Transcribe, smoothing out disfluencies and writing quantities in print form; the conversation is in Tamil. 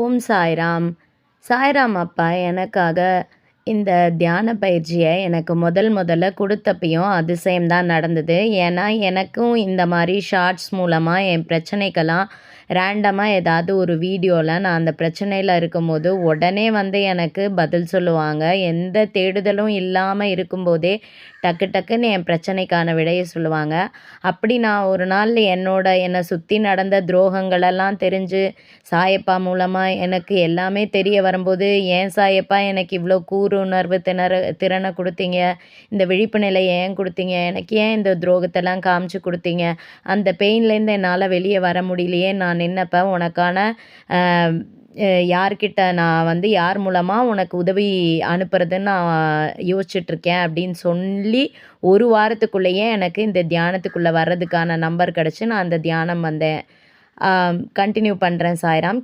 ஓம் சாய்ராம். சாய்ராம் அப்பா எனக்காக இந்த தியான பயிற்சியை எனக்கு முதல்ல கொடுத்தப்பயும் அதிசயம் தான் நடந்தது. ஏன்னா, எனக்கும் இந்த மாரி ஷார்ட்ஸ் மூலமா என் பிரச்சனைக்கெல்லாம் ரேண்டமாக ஏதாவது ஒரு வீடியோவில் நான் அந்த பிரச்சனையில் இருக்கும்போது உடனே வந்து எனக்கு பதில் சொல்லுவாங்க. எந்த தேடுதலும் இல்லாமல் இருக்கும்போதே டக்குன்னு என் பிரச்சனைக்கான விடையை சொல்லுவாங்க. அப்படி நான் ஒரு நாள் என்னை சுற்றி நடந்த துரோகங்களெல்லாம் தெரிஞ்சு சாயப்பா மூலமாக எனக்கு எல்லாமே தெரிய வரும்போது, ஏன் சாயப்பா எனக்கு இவ்வளோ கூருணர்வு திறனை கொடுத்தீங்க? இந்த விழிப்பு நிலையை ஏன் கொடுத்தீங்க? எனக்கு ஏன் இந்த துரோகத்தெல்லாம் காமிச்சு கொடுத்தீங்க? அந்த பெயின்லேருந்து என்னால் வெளியே வர முடியலையே நான் நின்னப்ப உனக்கான யார்கிட்ட நான் வந்து யார் மூலமாக உனக்கு உதவி அனுப்புறதுன்னு நான் யோசிச்சுட்ருக்கேன் அப்படின்னு சொல்லி ஒரு வாரத்துக்குள்ளேயே எனக்கு இந்த தியானத்துக்குள்ளே வர்றதுக்கான நம்பர் கிடச்சி நான் அந்த தியானம் வந்தேன். கண்டினியூ பண்ணுறேன் சாய்ராம்.